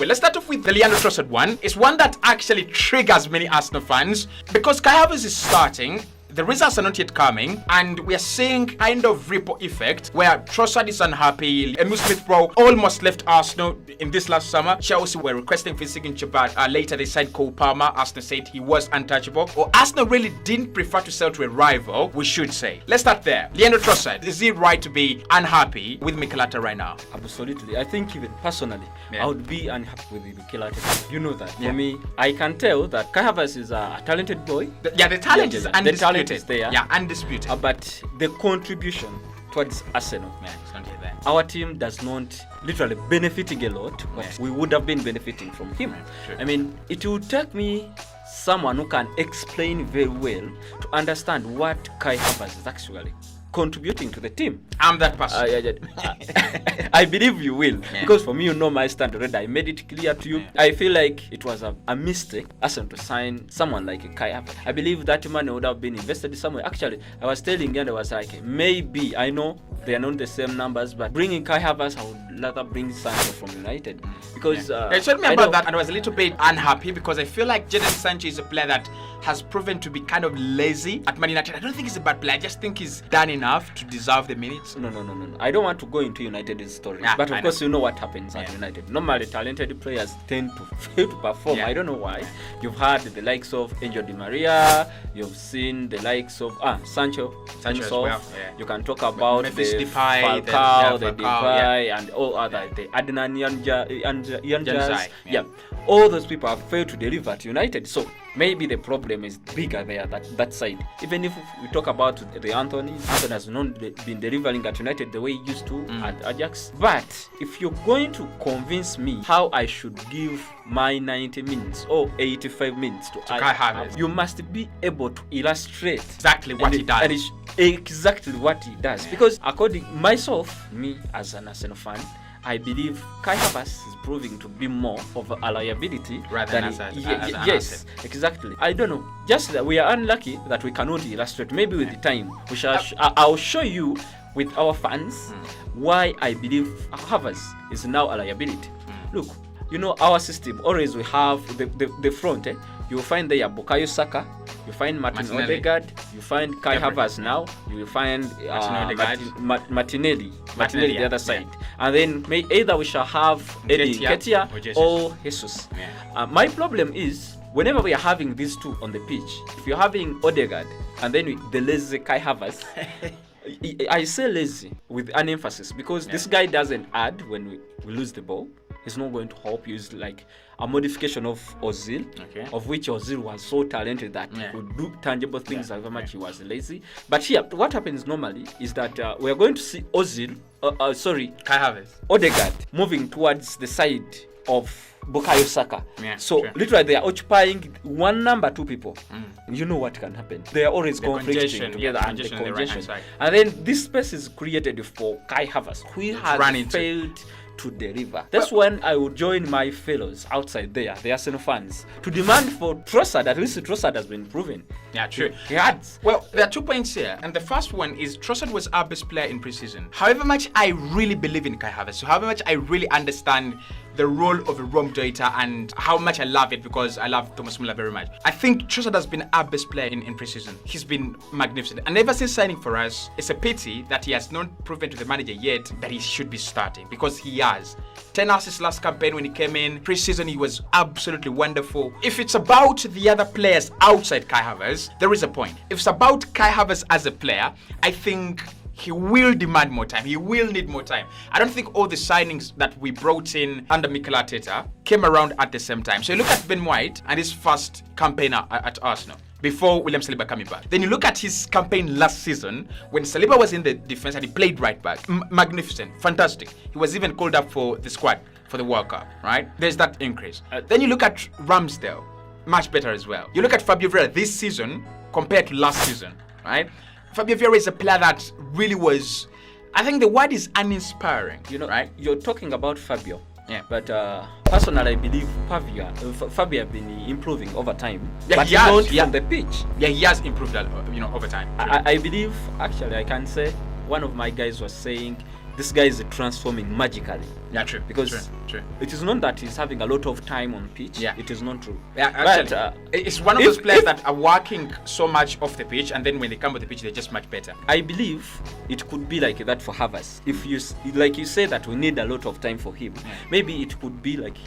Well, let's start off with the Leandro Trossard one. It's one that actually triggers many Arsenal fans because Kai Havertz is starting. The results are not yet coming, and we are seeing kind of ripple effect where Trossard is unhappy. Emile Smith-Rowe almost left Arsenal in this last summer. Chelsea were requesting for his signature, but later they signed Cole Palmer. Arsenal said he was untouchable. Or Arsenal really didn't prefer to sell to a rival, we should say. Let's start there. Leandro Trossard, is it right to be unhappy with Mikel right now? Absolutely. I think even personally, I would be unhappy with Mikel. You know that. For me, I can tell that Kai Havertz is a talented boy. The talent is undisputed. The talent is there. Yeah, undisputed. But the contribution towards Arsenal, it's not yet there. Our team does not literally benefiting a lot, but we would have been benefiting from him. Sure. I mean, it would take me someone who can explain very well to understand what Kai Havertz is actually contributing to the team. I'm that person. I believe you will, because for me, you know my stand already. I made it clear to you. I feel like it was a mistake Arsenal to sign someone like Kai Havertz. I believe that money would have been invested somewhere. Actually, I was telling you, and I was like, maybe, I know they are not the same numbers, but bringing Kai Havertz, I would rather bring Sancho from United. Because they told me about that, and I was a little bit unhappy because I feel like Jadon Sancho is a player that has proven to be kind of lazy at Man United. I don't think he's a bad player. I just think he's done enough to deserve the minutes. No. I don't want to go into United's story. But of course, you know what happens at United. Normally, talented players tend to fail to perform. I don't know why. You've had the likes of Angel Di Maria. You've seen the likes of Sancho as well. You can talk about Memphis the Depay, Falcao, the Depay, and all other, the Adnan Januzaj. All those people have failed to deliver at United. So maybe the problem is bigger there, that side. Even if we talk about the Anthony has not been delivering at United the way he used to at Ajax. But if you're going to convince me how I should give my 90 minutes or 85 minutes to Kai Havertz, you must be able to illustrate exactly what he does. And it's exactly what he does. Because according myself, me as an Arsenal fan, I believe Kai Havertz is proving to be more of a liability rather than an yes, exactly. I don't know. Just that we are unlucky that we cannot illustrate. Maybe with the time, we shall. I'll show you with our fans why I believe Havertz is now a liability. Look, you know our system. Always we have the front. You will find there Bukayo Saka, you find Martin Odegaard, you find Kai Havertz now, you will find Martinelli the other side. And then either we shall have Eddie Nketiah or Jesus. My problem is, whenever we are having these two on the pitch, if you're having Odegaard and then the lazy Kai Havertz, I say lazy with an emphasis because this guy doesn't add when we lose the ball. He's not going to help you. It's like a modification of Ozil, of which Ozil was so talented that he could do tangible things, however much he was lazy. But here, what happens normally is that we are going to see Kai Havertz, Odegaard moving towards the side of Bukayo Saka. Literally they are occupying 2 people. You know what can happen. They are always conflicting together and the congestion. And then this space is created for Kai Havertz, who has failed to deliver. That's when I would join my fellows outside there, the Arsenal fans, to demand for Trossard. At least Trossard has been proven. Yeah, true. He has. Well, there are 2 points here, and the first one is Trossard was our best player in preseason. However much I really believe in Kai Havertz, so however much I really understand the role of a Rome data and how much I love it because I love Thomas Müller very much. I think Trossard has been our best player in preseason. He's been magnificent. And ever since signing for us, it's a pity that he has not proven to the manager yet that he should be starting because he has. 10 assists last campaign when he came in. Preseason, he was absolutely wonderful. If it's about the other players outside Kai Havertz, there is a point. If it's about Kai Havertz as a player, I think he will demand more time. He will need more time. I don't think all the signings that we brought in under Mikel Arteta came around at the same time. So you look at Ben White and his first campaign at Arsenal before William Saliba coming back. Then you look at his campaign last season when Saliba was in the defense and he played right back. Magnificent, fantastic. He was even called up for the squad for the World Cup, right? There's that increase. Then you look at Ramsdale, much better as well. You look at Fabio Vieira this season compared to last season, right? Fabio Vieira is a player that really was, I think the word is uninspiring. You know, right? You're talking about Fabio. Yeah. But personally, I believe Fabio has been improving over time. Yeah, but he has, not from the pitch. Yeah, he has improved, over time. I believe, actually, I can say one of my guys was saying this guy is transforming magically. Yeah, true. Because true. it is not that he's having a lot of time on pitch. Yeah. It is not true. Yeah, actually, but, it's one of those players that are working so much off the pitch, and then when they come on the pitch, they're just much better. I believe it could be like that for Havertz. If you like you say that we need a lot of time for him, maybe it could be like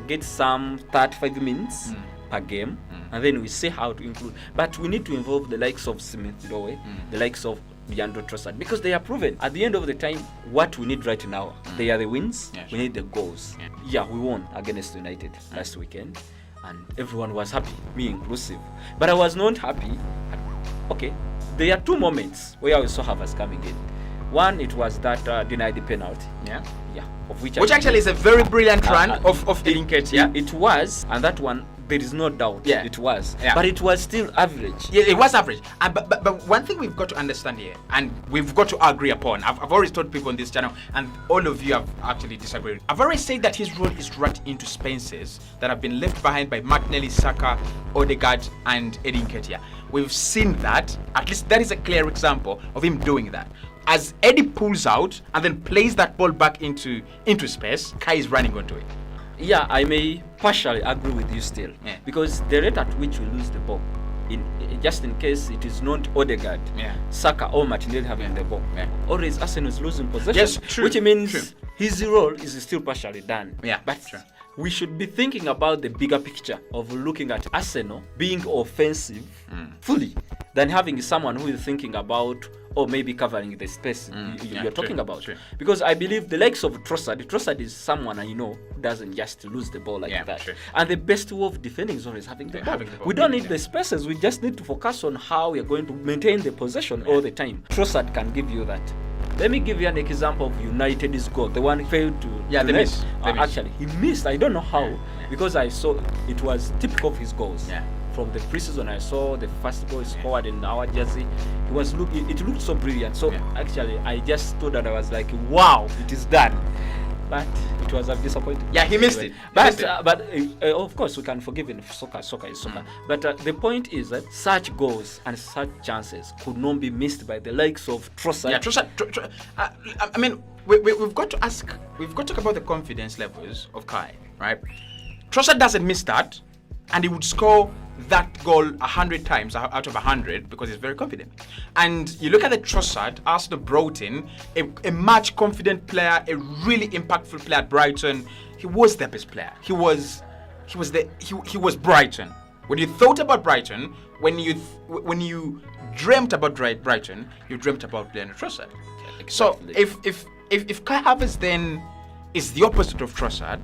get some 35 minutes per game, and then we see how to include. But we need to involve the likes of Smith Rowe, the likes of Trossard, because they are proven. At the end of the time, what we need right now, they are the wins. We need the goals. Yeah, we won against United last weekend, and everyone was happy, me inclusive. But I was not happy. Okay, there are two moments where we saw Havertz coming in. One, it was that denied the penalty. Yeah, of which actually is a very brilliant run of Nketiah. It was, and that one, there is no doubt. It was. But it was still average. Yeah, it was average. But one thing we've got to understand here, and we've got to agree upon, I've always told people on this channel, and all of you have actually disagreed. I've already said that his role is right into spaces that have been left behind by Martinelli, Saka, Odegaard, and Nketiah. We've seen that. At least that is a clear example of him doing that. As Eddie pulls out and then plays that ball back into space, Kai is running onto it. Yeah, I may partially agree with you still, because the rate at which we lose the ball, just in case it is not Odegaard, Saka or Martinelli having the ball, always Arsenal is losing possession, yes, true, which means his role is still partially done. But we should be thinking about the bigger picture of looking at Arsenal being offensive fully than having someone who is thinking about or maybe covering the space you're talking about. Because I believe the likes of Trossard is someone I know who doesn't just lose the ball like that. And the best way of defending is always having the ball. We don't need the spaces, we just need to focus on how we're going to maintain the possession all the time. Trossard can give you that. Let me give you an example of United's goal, the one he failed to they missed. Actually, he missed. I don't know how, because I saw it was typical of his goals. From the preseason, I saw the first goal scored in our jersey. It looked so brilliant. So actually, I just stood and I was like, wow, it is done. But it was a disappointment. Yeah, he missed it. But of course, we can forgive him. Soccer is soccer. But the point is that such goals and such chances could not be missed by the likes of Trossard. Yeah, Trossard. I mean, we've got to ask. We've got to talk about the confidence levels of Kai, right? Trossard doesn't miss that, and he would score that goal 100 times out of 100 because he's very confident. And you look at the Trossard, Arsenal brought in a much confident player, a really impactful player at Brighton. He was their best player. He was Brighton. When you thought about Brighton, when you dreamt about Brighton, you dreamt about Leandro Trossard. Exactly. So if Kai Havertz then is the opposite of Trossard,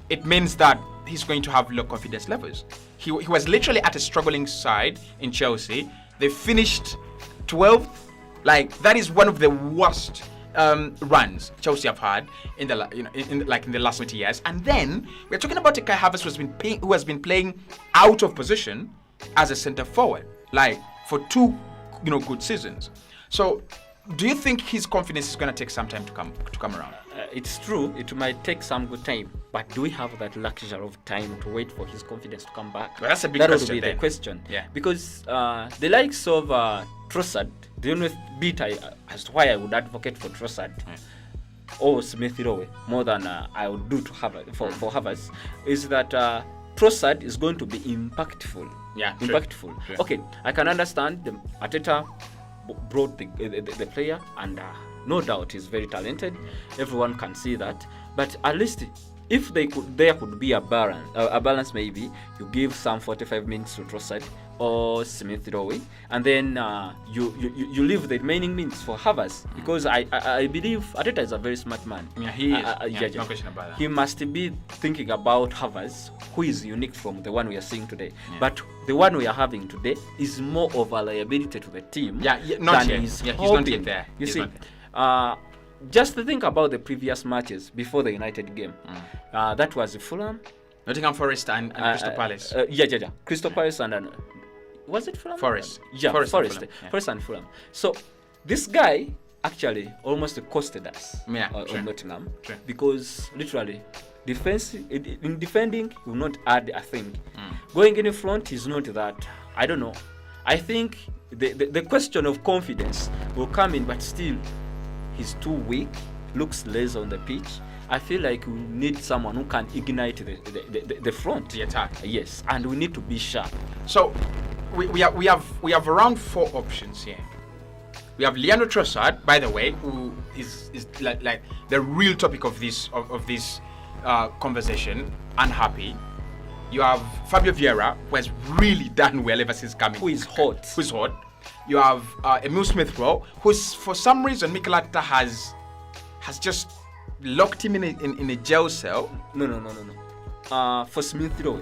it means that he's going to have low confidence levels. He was literally at a struggling side in Chelsea. They finished 12th. Like, that is one of the worst runs Chelsea have had in the last 20 years. And then we're talking about a Kai Havertz who has been playing out of position as a centre forward, like for 2 good seasons. So do you think his confidence is going to take some time to come around? It's true, it might take some good time, but do we have that luxury of time to wait for his confidence to come back? Well, that's a big question. That would be the question. Yeah. Because the likes of Trossard, the only bit as to why I would advocate for Trossard or Smith Rowe more than I would do to Havertz, for Havertz, is that Trossard is going to be impactful. Yeah, impactful. True. Okay, I can understand the Arteta brought the player, and no doubt he's very talented. Everyone can see that. But at least if there could be a balance, maybe you give some 45 minutes to Trossard or Smith Rowe, and then you leave the remaining minutes for Havertz, because I believe Arteta is a very smart man. Yeah, he is. No question about that. He must be thinking about Havertz, who is unique from the one we are seeing today. Yeah. But the one we are having today is more of a liability to the team. Not yet. He's not yet there. You see, just to think about the previous matches before the United game. That was Fulham, Nottingham Forest and Crystal Palace. Crystal Palace and was it Fulham? Forest. Forest and Fulham. So this guy actually almost costed us on Nottingham, because literally in defending he will not add a thing. Going in front is not that. I don't know. I think the question of confidence will come in, but still he's too weak looks less on the pitch. I feel like we need someone who can ignite the front, the attack. Yes, and we need to be sharp. So we have around 4 options here. We have Leandro Trossard, by the way, who is like the real topic of this conversation. Unhappy. You have Fabio Vieira, who has really done well ever since coming. Who is hot. You have Emil Smith-Rowe, who's for some reason Mikel Arteta has just locked him in a jail cell. No. For Smith-Rowe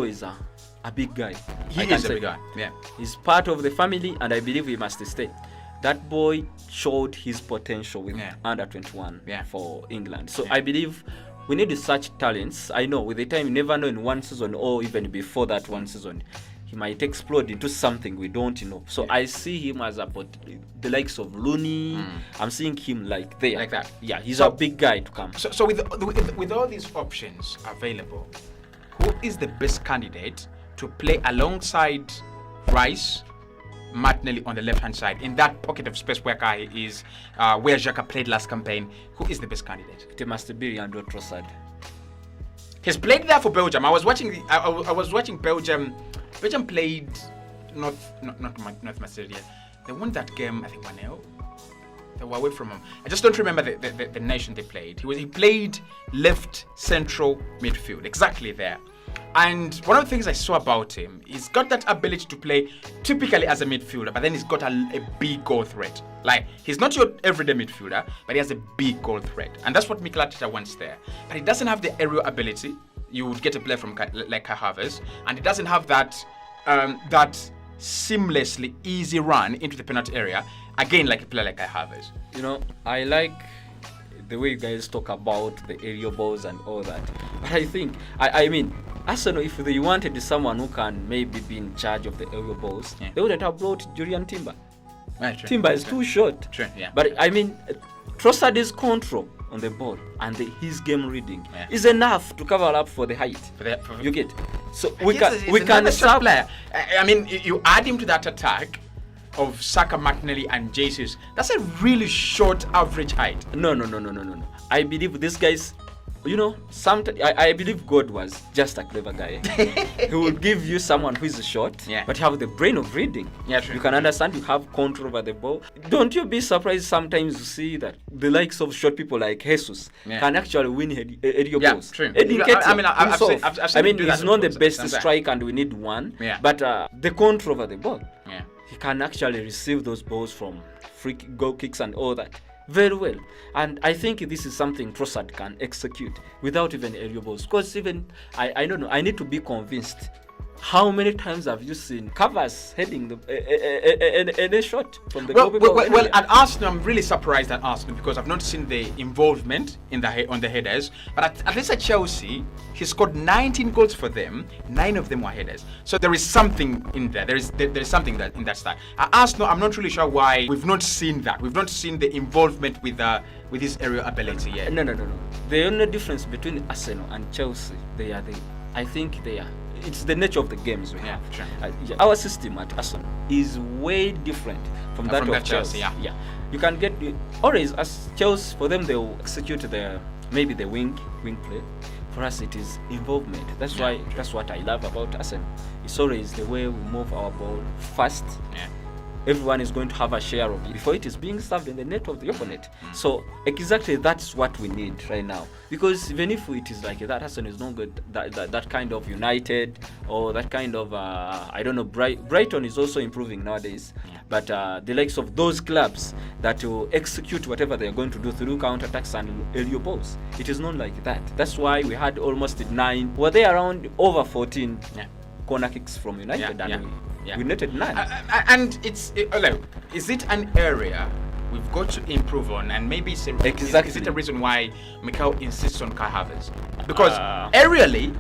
is a big guy. He is a big guy. Yeah. He's part of the family, and I believe he must stay. That boy showed his potential with under 21 for England. So I believe we need such talents. I know with the time, you never know in one season or even before that one season, he might explode into something we don't know. So I see him as the likes of Looney. I'm seeing him like that. Yeah, he's a big guy to come. So with all these options available, who is the best candidate to play alongside Rice, Martinelli on the left-hand side, in that pocket of space where Kai is, where Xhaka played last campaign? Who is the best candidate? It must be Leandro Trossard. He's played there for Belgium. I was watching Belgium. Belgium played North Macedonia. They won that game, I think 1-0. They were away from him. I just don't remember the nation they played. He played left central midfield, exactly there. And one of the things I saw about him, he's got that ability to play typically as a midfielder, but then he's got a big goal threat. Like, he's not your everyday midfielder, but he has a big goal threat. And that's what Mikel Arteta wants there. But he doesn't have the aerial ability. You would get a player from like Kai Havertz, and he doesn't have that seamlessly easy run into the penalty area, again, like a player like Kai Havertz. You know, I like the way you guys talk about the aerial balls and all that. But I think, I mean, Arsenal, if they wanted someone who can maybe be in charge of the aerial balls, they wouldn't have brought Julian Timber. Timber is too short. True, yeah. But I mean, Trossard's control on the ball and his game reading is enough to cover up for the height. You get? So we can stop. Player. I mean, you add him to that attack of Saka, Martinelli, and Jesus. That's a really short average height. No. I believe these guys, you know, I believe God was just a clever guy. He will give you someone who is short, but have the brain of reading. Yeah, true. You can understand, you have control over the ball. Don't you be surprised sometimes to see that the likes of short people like Jesus can actually win aerial balls. True. I mean, he's not the best striker and we need one, but the control over the ball. He can actually receive those balls from free goal kicks and all that very well. And I think this is something Trossard can execute without even aerial balls. Because even, I don't know, I need to be convinced. How many times have you seen covers heading a shot from the goal? Well, at Arsenal, I'm really surprised at Arsenal because I've not seen the involvement on the headers. But at least at Chelsea, he scored 19 goals for them. 9 of them were headers. So there is something in there. There is something that in that style. At Arsenal, I'm not really sure why we've not seen that. We've not seen the involvement with his aerial ability yet. No. The only difference between Arsenal and Chelsea, it's the nature of the games we have. Sure. Our system at Arsenal is way different from that of Chelsea. Yeah. You can get always as Chelsea, for them they will execute maybe the wing play. For us it is involvement. That's what I love about Arsenal. It's always the way we move our ball fast. Everyone is going to have a share of it before it is being served in the net of the opponent. So exactly that's what we need right now. Because even if it is like that, Arsenal is not good. That kind of United or that kind of I don't know. Brighton is also improving nowadays. But the likes of those clubs that will execute whatever they are going to do through counter-attacks and aerial balls, it is not like that. That's why we had almost 9. Were they around over 14 corner kicks from United? We netted 9. And is it an area we've got to improve on? And maybe is it a reason why Mikel insists on Kai Havertz? Because aerially,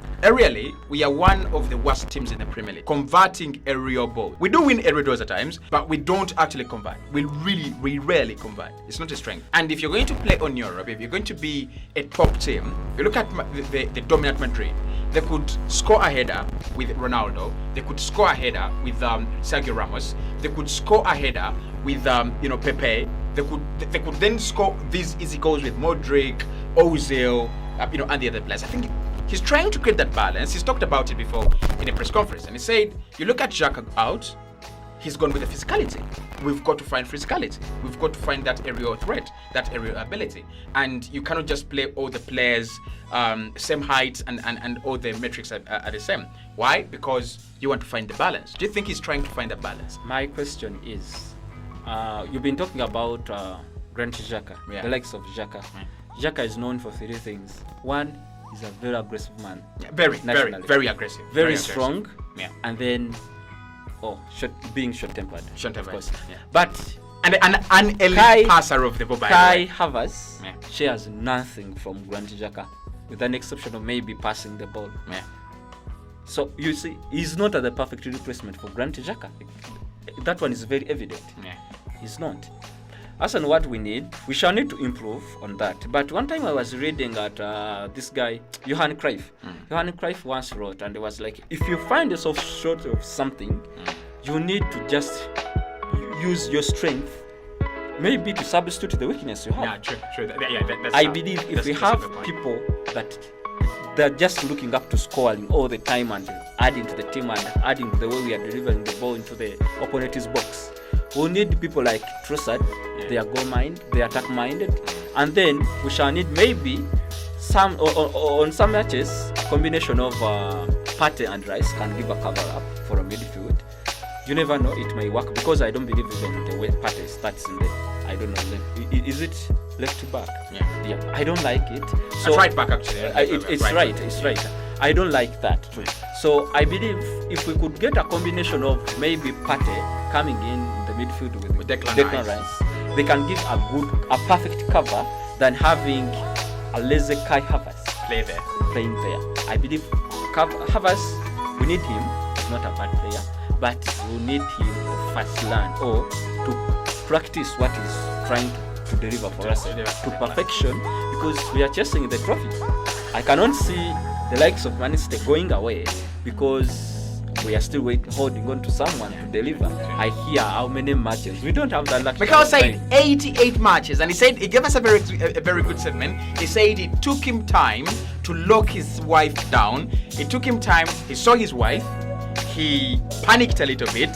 we are one of the worst teams in the Premier League, converting aerial balls. We do win aerial balls at times, but we don't actually convert. We rarely convert. It's not a strength. And if you're going to play on Europe, if you're going to be a top team, you look at the dominant Madrid. They could score a header with Ronaldo. They could score a header with Sergio Ramos. They could score a header with Pepe. they could then score these easy goals with Modric, Ozil, and the other players. I think he's trying to create that balance. He's talked about it before in a press conference, and he said, you look at Xhaka out, he's gone with the physicality. We've got to find physicality. We've got to find that aerial threat, that aerial ability. And you cannot just play all the players same height and all the metrics are the same. Why? Because you want to find the balance. Do you think he's trying to find the balance? My question is, you've been talking about Granit Xhaka, the likes of Xhaka. Xhaka is known for 3 things. One, he's a very aggressive man. Very aggressive. Very strong. Yeah. And then, being short-tempered. Short-tempered, of course. yeah. But an elite passer of the ball. Kai Havertz shares nothing from Granit Xhaka, with an exception of maybe passing the ball. Yeah. So you see, he's not the perfect replacement for Granit Xhaka. That one is very evident. Yeah. He's not. As and what we shall need to improve on that. But one time I was reading at this guy, Johan Cruyff. Johan Cruyff once wrote, and it was like, if you find yourself short of something, you need to just use your strength, maybe to substitute the weakness you have. Yeah, true. That's I believe if we have people that they're just looking up to scoring all the time and adding to the team and adding to the way we are delivering the ball into the opponent's box, we need people like Trossard. They are goal-minded, they are attack-minded, and then we shall need maybe some on some matches a combination of Partey and Rice can give a cover-up for a midfield. You never know, it may work, because I don't believe even the way Partey starts in there. I don't know. Is it left back? Yeah. I don't like it. So right back actually. It's right. I don't like that too. So I believe if we could get a combination of maybe Partey coming in the midfield with Declan Rice, they can give a perfect cover than having a lazy Kai Havertz playing there. I believe Havertz, we need him. He's not a bad player, but we need him to first learn or to practice what he's trying to deliver for us to perfection, because we are chasing the trophy. I cannot see the likes of Man City going away because we are still holding on to someone to deliver. I hear how many matches. We don't have that luxury. Mikel said 88 matches, and he gave us a very good statement. He said it took him time to lock his wife down. It took him time. He saw his wife. He panicked a little bit.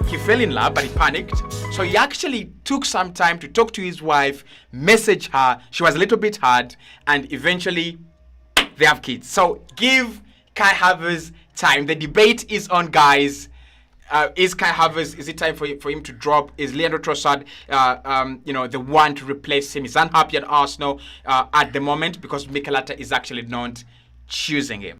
He fell in love, but he panicked. So he actually took some time to talk to his wife, message her. She was a little bit hard, and eventually they have kids. So give Kai Havertz time. The debate is on, guys. Is Kai Havertz, is it time for him to drop? Is Leandro Trossard, the one to replace him? He's unhappy at Arsenal at the moment because Mikel Arteta is actually not choosing him.